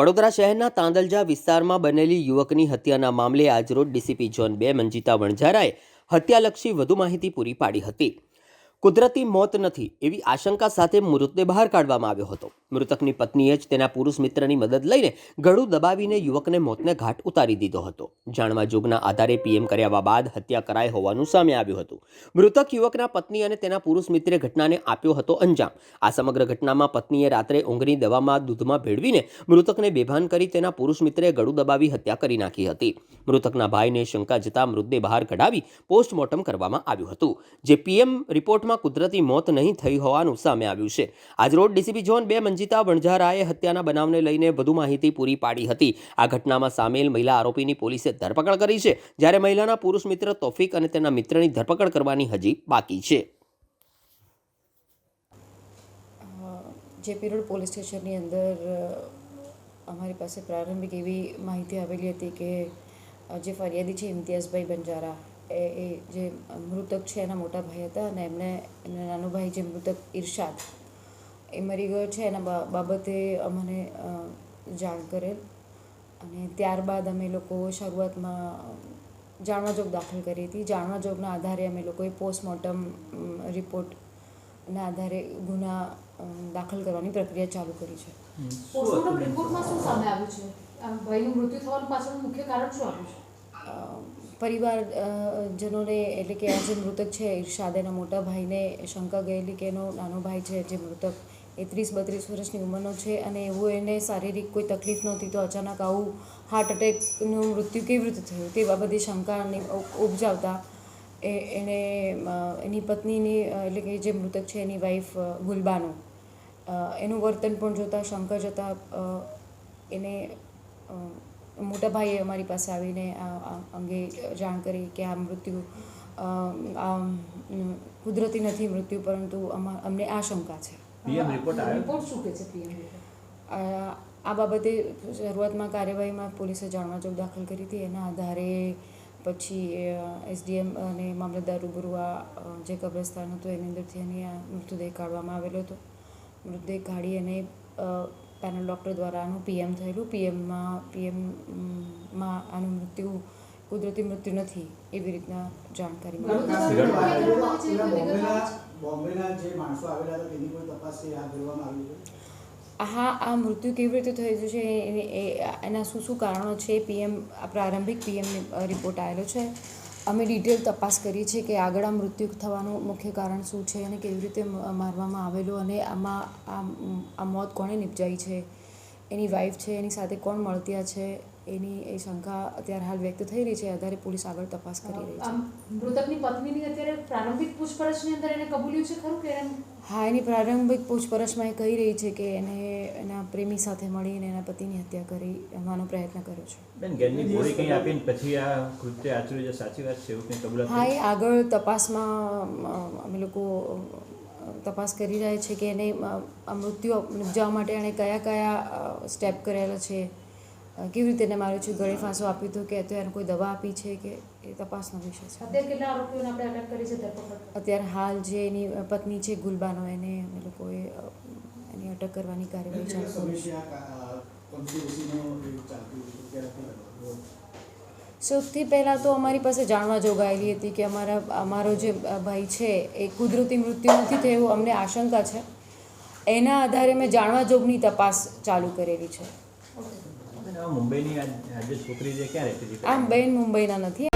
વડોદરા શહેરના તાંદલજા વિસ્તારમાં બનેલી યુવકની હત્યાના મામલે આજરોજ ડીસીપી ઝોન 2 મંજીતા વણઝારાએ હત્યાલક્ષી વધુ માહિતી પૂરી પાડી હતી. કુદરતી મોત નથી એવી આશંકા સાથે મૃતદેહ બહાર કાઢવામાં આવ્યો હતો. મૃતકની પત્નીએ જ તેના પુરુષ મિત્રની મદદ લઈને ગળું દબાવીને યુવકને મોતને ઘાટ ઉતારી દીધો હતો. જાણવા જોગના આધારે પીએમ કર્યા બાદ હત્યા કરાઈ હોવાનું સામે આવ્યું હતું. મૃતક યુવકના પત્ની અને તેના પુરુષ મિત્રે ઘટનાને આપ્યો હતો અંજામ. આ સમગ્ર ઘટનામાં પત્નીએ રાત્રે ઊંઘની દવામાં દૂધમાં ભેળવીને મૃતકને બેભાન કરી તેના પુરુષ મિત્રે ગળું દબાવી હત્યા કરી નાખી હતી. મૃતકના ભાઈને શંકા જતા મૃતદેહ બહાર કઢાવી પોસ્ટમોર્ટમ કરવામાં આવ્યું હતું, જે પીએમ રિપોર્ટમાં કુદરતી મોત નહીં થઈ હોવાનું સામે આવ્યું છે. આજરોજ ડીસીપી ઝોન 2 મંજીતા વણઝારાએ હત્યાના બનાવને લઈને વધુ માહિતી પૂરી પાડી હતી. આ ઘટનામાં સામેલ મહિલા આરોપીની પોલીસે ધરપકડ કરી છે, જ્યારે મહિલાના પુરુષ મિત્ર તોફિક અને તેના મિત્રની ધરપકડ કરવાની હજી બાકી છે. જેપી રોડ પોલીસ સ્ટેશનની અંદર અમારી પાસે પ્રારંભિક એવી માહિતી આવેલી હતી કે જે ફરિયાદી છે ઇમ્તિયાઝભાઈ બંજારા એ જે મૃતક છે એના મોટા ભાઈ હતા અને એમના નાનો ભાઈ જે મૃતક ઇરશાદ એ મરી ગયો છે એના બાબતે અમને જાણ કરેલ અને ત્યારબાદ અમે લોકો શરૂઆતમાં જાણવાજોગ દાખલ કરી હતી. જાણવાજોગના આધારે અમે લોકોએ પોસ્ટમોર્ટમ રિપોર્ટના આધારે ગુના દાખલ કરવાની પ્રક્રિયા ચાલુ કરી છે. પોસ્ટમોર્ટમ રિપોર્ટમાં શું સામે આવ્યું છે? ભાઈનું મૃત્યુ થવાનું પાછળનું મુખ્ય કારણ શું આવ્યું છે? પરિવારજનોને એટલે કે આ જે મૃતક છે ઇરશાદ એના મોટા ભાઈને શંકા ગયેલી કે એનો નાનો ભાઈ છે જે મૃતક એ 30-32 વર્ષની ઉંમરનો છે અને એવું એને શારીરિક કોઈ તકલીફ નહોતી, તો અચાનક આવું હાર્ટ એટેકનું મૃત્યુ કેવી રીતે થયું તે બાબતે શંકા ઉપજાવતા એણે એની પત્નીની એટલે કે જે મૃતક છે એની વાઈફ ગુલબાનો એનું વર્તન પણ જોતાં શંકા જતાં એને મોટા ભાઈએ અમારી પાસે આવીને આ અંગે જાણ કરી કે આ મૃત્યુ કુદરતી નથી મૃત્યુ, પરંતુ અમને આ શંકા છે. રિપોર્ટ શું કહે છે પીએમ રિપોર્ટ? આ બાબતે શરૂઆતમાં કાર્યવાહીમાં પોલીસે જાણવાજોગ દાખલ કરી હતી. એના આધારે પછી એસડીએમ અને મામલતદાર રૂબરૂ જે કબ્રસ્તાન હતું એની અંદરથી એની આ મૃતદેહ કાઢવામાં આવેલો હતો. મૃતદેહ કાઢી અને પેનલ ડૉક્ટર દ્વારા આનું પીએમ થયેલું. પીએમમાં આનું મૃત્યુ કુદરતી મૃત્યુ નથી એવી રીતના જાણકારી હા, આ મૃત્યુ કેવી રીતે થયું છે એના શું કારણો છે પ્રારંભિક પીએમ રિપોર્ટ આવેલો છે. અમે ડિટેલ તપાસ કરી છે કે આગળ આ મૃત્યુ થવાનું મુખ્ય કારણ શું છે અને કેવી રીતે મારવામાં આવેલું અને આમાં આ મોત કોણે નિપજાઈ છે, એની વાઈફ છે એની સાથે કોણ મળતિયા છે, એની એ શંકા અત્યારે હાલ વ્યક્ત થઈ રહી છે. આધારે પોલીસ આગળ તપાસ કરી રહી છે. મૃતકની પત્નીની અત્યારે પ્રારંભિક પૂછપરછની અંદર એને કબૂલ્યું છે ખરું કે? હા, એની પ્રારંભિક પૂછપરછમાં એ કહી રહી છે કે એને એના પ્રેમી સાથે મળીને એના પતિની હત્યા કરવાનો પ્રયત્ન કર્યો છે. બેન, ગેરની ગોળી કંઈ આપીને પછી આ કૃત્ય આચર્યું છે, સાચી વાત છે? એવું કંઈ કબૂલાત? હા, એ આગળ તપાસમાં અમે લોકો તપાસ કરી રહ્યા છે કે એને આ મૃત્યુ નિપજાવવા માટે એણે કયા સ્ટેપ કરેલા છે, કેવી રીતે એને માર્યો છે, ગળે ફાંસો આપ્યો હતો કે અત્યારે કોઈ દવા આપી છે કે એ તપાસનો વિષય છે. અત્યારે કેટલા આરોપીઓને આપણે અટક કરી છે, ધરપકડ? અત્યારે હાલ જે એની પત્ની છે ગુલબાનો એને અમે લોકોએ એની અટક કરવાની કાર્યવાહી ચાલુ કરી છે. સૌથી પહેલાં તો અમારી પાસે જાણવા જોગાયેલી હતી કે અમારો જે ભાઈ છે એ કુદરતી મૃત્યુ નથી થયું, અમને આશંકા છે. એના આધારે મેં જાણવા જોગની તપાસ ચાલુ કરેલી છે. મુંબઈની આજે છોકરી જે ક્યાં રહેતી હતી? બેન મુંબઈના નથી.